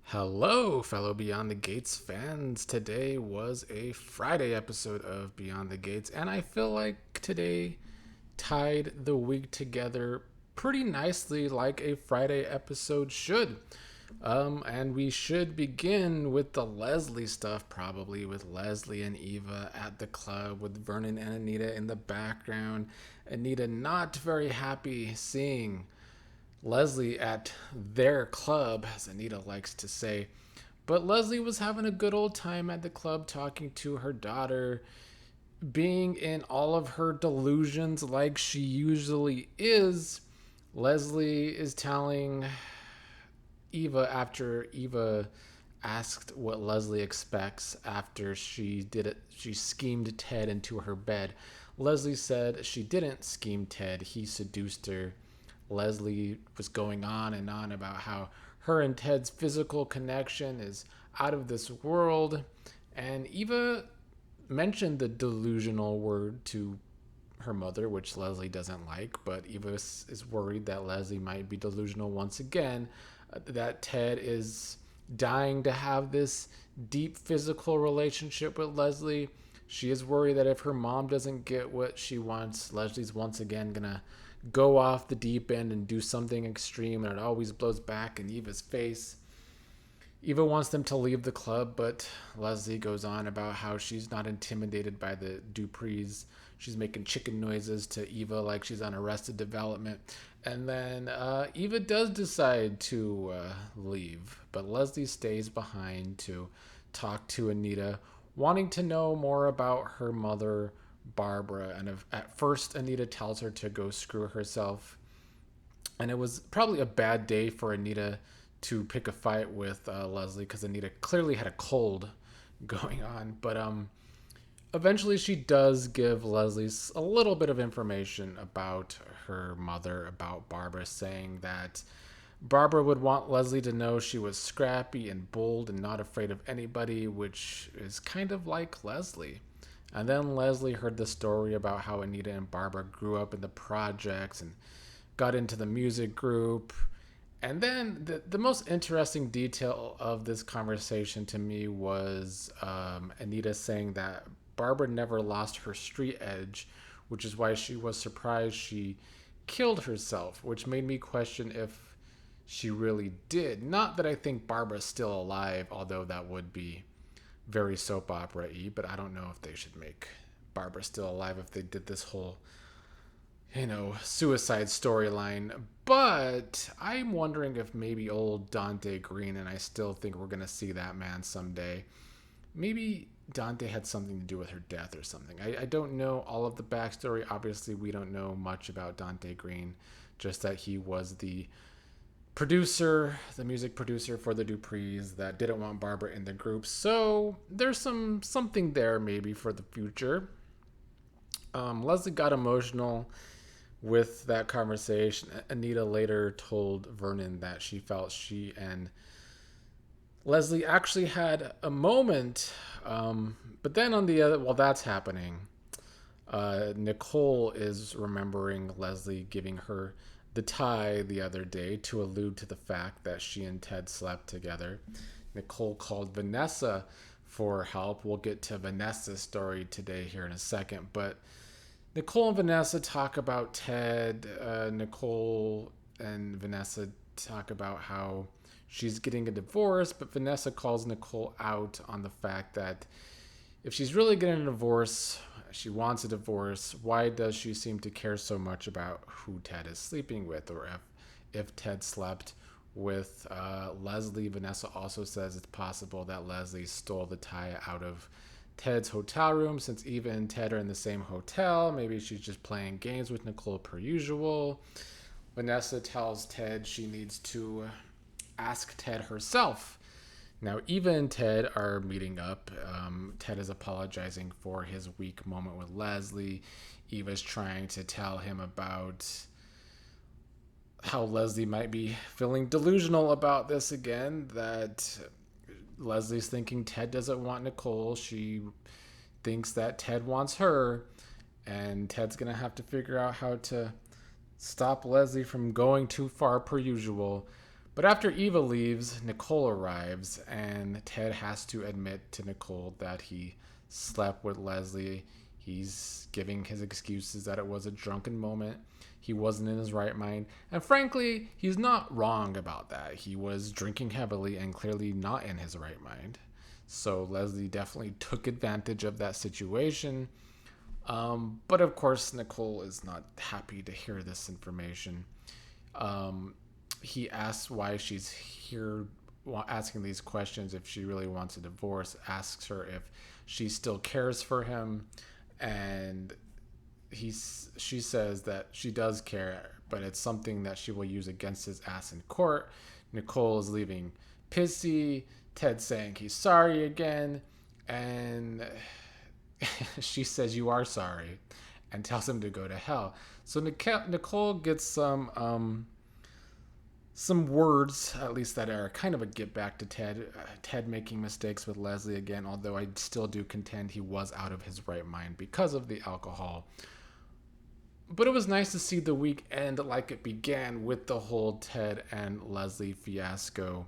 Hello, fellow Beyond the Gates fans. Today was a Friday episode of Beyond the Gates, and I feel like today tied the week together pretty nicely, like a Friday episode should. And we should begin with the Leslie stuff, probably with Leslie and Eva at the club, with Vernon and Anita in the background. Anita not very happy seeing Leslie at their club, as Anita likes to say. But Leslie was having a good old time at the club talking to her daughter, being in all of her delusions like she usually is. Leslie is telling Eva after Eva asked what Leslie expects after she schemed Ted into her bed. Leslie said she didn't scheme Ted, he seduced her. Leslie was going on and on about how her and Ted's physical connection is out of this world. And Eva mentioned the delusional word to her mother, which Leslie doesn't like, but Eva is worried that Leslie might be delusional once again, that Ted is dying to have this deep physical relationship with Leslie. She is worried that if her mom doesn't get what she wants, Leslie's once again gonna go off the deep end and do something extreme, and it always blows back in Eva's face. Eva wants them to leave the club, but Leslie goes on about how she's not intimidated by the Duprees. She's making chicken noises to Eva like she's on Arrested Development. And then Eva does decide to leave, but Leslie stays behind to talk to Anita, wanting to know more about her mother, Barbara. And at first, Anita tells her to go screw herself. And it was probably a bad day for Anita to pick a fight with Leslie because Anita clearly had a cold going on. But eventually, she does give Leslie a little bit of information about her mother, about Barbara, saying that Barbara would want Leslie to know she was scrappy and bold and not afraid of anybody, which is kind of like Leslie. And then Leslie heard the story about how Anita and Barbara grew up in the projects and got into the music group. And then the most interesting detail of this conversation to me was Anita saying that Barbara never lost her street edge, which is why she was surprised she killed herself, which made me question if she really did. Not that I think Barbara's still alive, although that would be very soap opera-y, but I don't know if they should make Barbara still alive if they did this whole suicide storyline. But I'm wondering if maybe old Dante Green, and I still think we're going to see that man someday, maybe Dante had something to do with her death or something. I don't know all of the backstory. Obviously, we don't know much about Dante Green, just that he was the producer, the music producer for the Duprees that didn't want Barbara in the group. So there's something there maybe for the future. Leslie got emotional with that conversation. Anita later told Vernon that she felt she and Leslie actually had a moment. But then on the other, while that's happening, Nicole is remembering Leslie giving her the tie the other day to allude to the fact that she and Ted slept together. Nicole called Vanessa for help. We'll get to Vanessa's story today here in a second, but Nicole and Vanessa talk about Ted. Nicole and Vanessa talk about how she's getting a divorce, but Vanessa calls Nicole out on the fact that if she's really getting a divorce, she wants a divorce, why does she seem to care so much about who Ted is sleeping with, or if Ted slept with Leslie? Vanessa also says it's possible that Leslie stole the tie out of Ted's hotel room, since Eva and Ted are in the same hotel. Maybe she's just playing games with Nicole per usual. Vanessa tells Ted she needs to ask Ted herself. Now, Eva and Ted are meeting up. Ted is apologizing for his weak moment with Leslie. Eva's trying to tell him about how Leslie might be feeling delusional about this again, that Leslie's thinking Ted doesn't want Nicole. She thinks that Ted wants her, and Ted's going to have to figure out how to stop Leslie from going too far per usual. But after Eva leaves, Nicole arrives, and Ted has to admit to Nicole that he slept with Leslie. He's giving his excuses that it was a drunken moment. He wasn't in his right mind. And frankly, he's not wrong about that. He was drinking heavily and clearly not in his right mind. So Leslie definitely took advantage of that situation. But of course, Nicole is not happy to hear this information. Um, he asks why she's here, asking these questions, if she really wants a divorce, asks her if she still cares for him, and she says that she does care, but it's something that she will use against his ass in court. Nicole is leaving pissy. Ted saying he's sorry again, and she says you are sorry, and tells him to go to hell. So Nicole gets some words, at least, that are kind of a get back to Ted. Ted making mistakes with Leslie again, although I still do contend he was out of his right mind because of the alcohol. But it was nice to see the week end like it began, with the whole Ted and Leslie fiasco.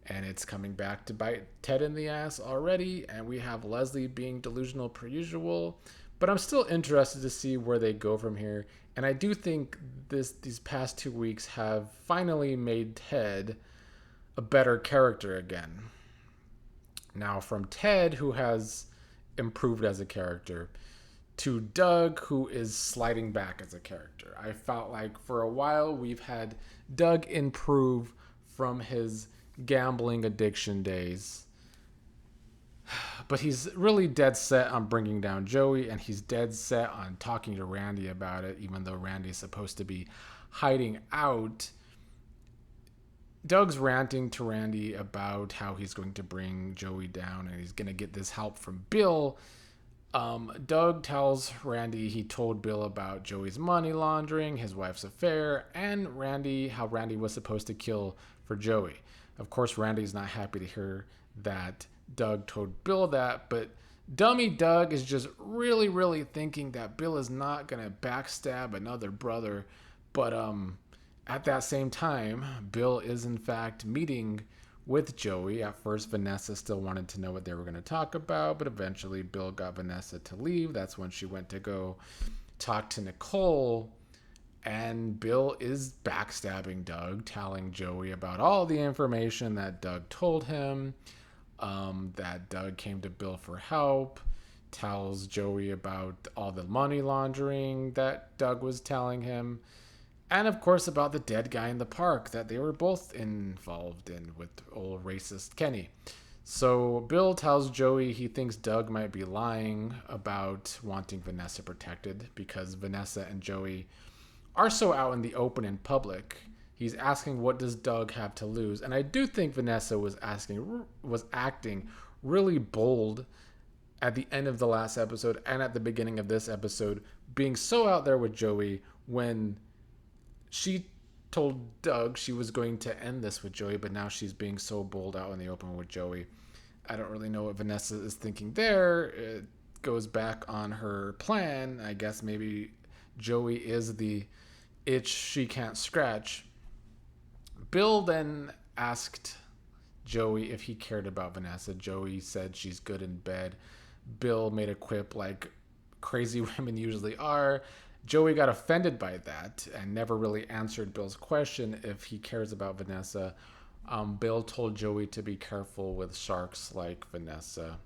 And it's coming back to bite Ted in the ass already, and we have Leslie being delusional per usual. But I'm still interested to see where they go from here. And I do think these past 2 weeks have finally made Ted a better character again. Now, from Ted, who has improved as a character, to Doug, who is sliding back as a character. I felt like for a while we've had Doug improve from his gambling addiction days, but he's really dead set on bringing down Joey, and he's dead set on talking to Randy about it, even though Randy's supposed to be hiding out. Doug's ranting to Randy about how he's going to bring Joey down and he's going to get this help from Bill. Doug tells Randy he told Bill about Joey's money laundering, his wife's affair, and how Randy was supposed to kill for Joey. Of course, Randy's not happy to hear that Doug told Bill that, but dummy Doug is just really, really thinking that Bill is not going to backstab another brother. But at that same time, Bill is in fact meeting with Joey. At first, Vanessa still wanted to know what they were going to talk about, but eventually Bill got Vanessa to leave. That's when she went to go talk to Nicole. And Bill is backstabbing Doug, telling Joey about all the information that Doug told him, that Doug came to Bill for help, tells Joey about all the money laundering that Doug was telling him, and of course about the dead guy in the park that they were both involved in with old racist Kenny. So Bill tells Joey he thinks Doug might be lying about wanting Vanessa protected because Vanessa and Joey are so out in the open in public. He's asking what does Doug have to lose, and I do think Vanessa was acting really bold at the end of the last episode and at the beginning of this episode, being so out there with Joey when she told Doug she was going to end this with Joey, but now she's being so bold out in the open with Joey. I don't really know what Vanessa is thinking there. It goes back on her plan. I guess maybe Joey is the itch she can't scratch. Bill then asked Joey if he cared about Vanessa. Joey said she's good in bed. Bill made a quip like crazy women usually are. Joey got offended by that and never really answered Bill's question if he cares about Vanessa. Bill told Joey to be careful with sharks like Vanessa.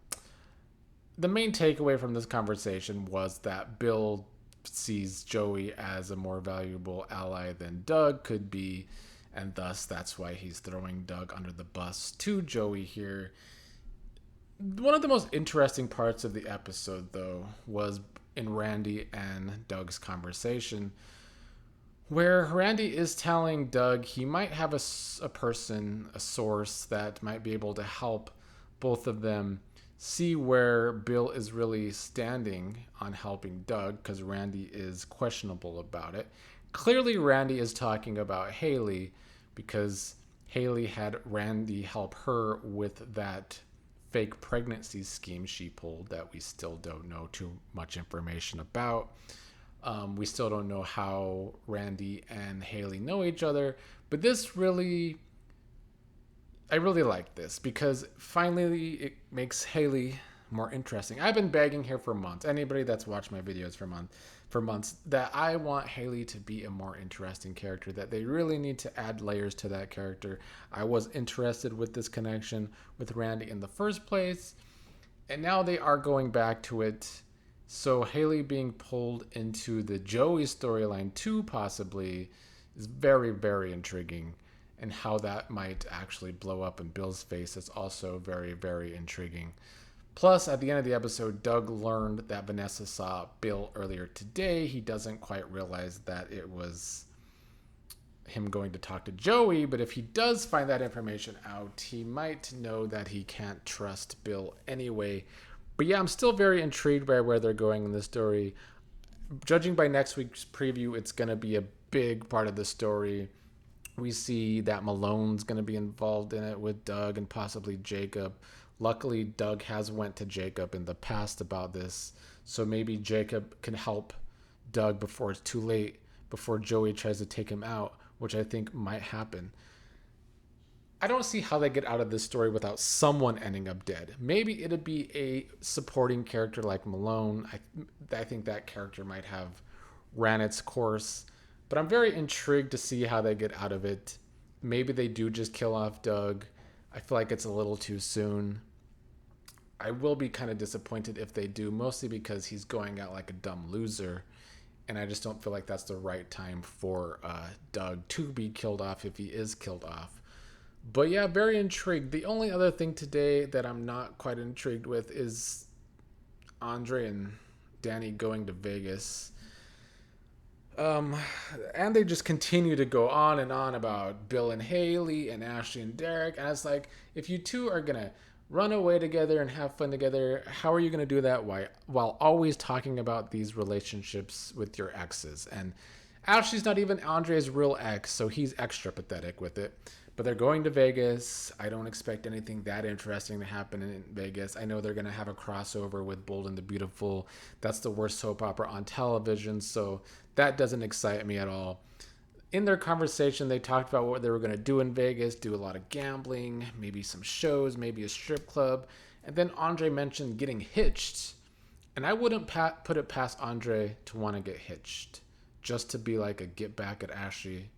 The main takeaway from this conversation was that Bill sees Joey as a more valuable ally than Doug could be, and thus that's why he's throwing Doug under the bus to Joey here. One of the most interesting parts of the episode, though, was in Randy and Doug's conversation, where Randy is telling Doug he might have a source that might be able to help both of them see where Bill is really standing on helping Doug, because Randy is questionable about it. Clearly, Randy is talking about Haley, because Haley had Randy help her with that fake pregnancy scheme she pulled that we still don't know too much information about. We still don't know how Randy and Haley know each other, but this really I really like this because finally it makes Haley more interesting. I've been begging here for months. Anybody that's watched my videos for months that I want Haley to be a more interesting character, that they really need to add layers to that character. I was interested with this connection with Randy in the first place, and now they are going back to it. So Haley being pulled into the Joey storyline too, possibly, is very, very intriguing. And how that might actually blow up in Bill's face is also very, very intriguing. Plus, at the end of the episode, Doug learned that Vanessa saw Bill earlier today. He doesn't quite realize that it was him going to talk to Joey, but if he does find that information out, he might know that he can't trust Bill anyway. But yeah, I'm still very intrigued by where they're going in the story. Judging by next week's preview, it's going to be a big part of the story. We see that Malone's going to be involved in it with Doug and possibly Jacob. Luckily, Doug has went to Jacob in the past about this, so maybe Jacob can help Doug before it's too late, before Joey tries to take him out, which I think might happen. I don't see how they get out of this story without someone ending up dead. Maybe it'd be a supporting character like Malone. I think that character might have ran its course. But I'm very intrigued to see how they get out of it. Maybe they do just kill off Doug. I feel like it's a little too soon. I will be kind of disappointed if they do, mostly because he's going out like a dumb loser. And I just don't feel like that's the right time for Doug to be killed off if he is killed off. But yeah, very intrigued. The only other thing today that I'm not quite intrigued with is Andre and Danny going to Vegas. And they just continue to go on and on about Bill and Haley and Ashley and Derek. And it's like, if you two are going to run away together and have fun together, how are you going to do that while always talking about these relationships with your exes? And Ashley's not even Andre's real ex, so he's extra pathetic with it. But they're going to Vegas. I don't expect anything that interesting to happen in Vegas. I know they're going to have a crossover with Bold and the Beautiful. That's the worst soap opera on television, so that doesn't excite me at all. In their conversation, they talked about what they were going to do in Vegas, do a lot of gambling, maybe some shows, maybe a strip club. And then Andre mentioned getting hitched. And I wouldn't put it past Andre to want to get hitched, just to be like a get back at Ashley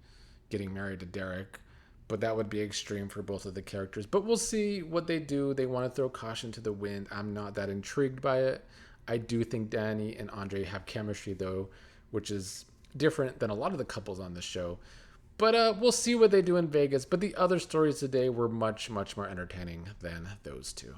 getting married to Derek. But that would be extreme for both of the characters. But we'll see what they do. They want to throw caution to the wind. I'm not that intrigued by it. I do think Danny and Andre have chemistry, though, which is different than a lot of the couples on the show. But we'll see what they do in Vegas. But the other stories today were much, much more entertaining than those two.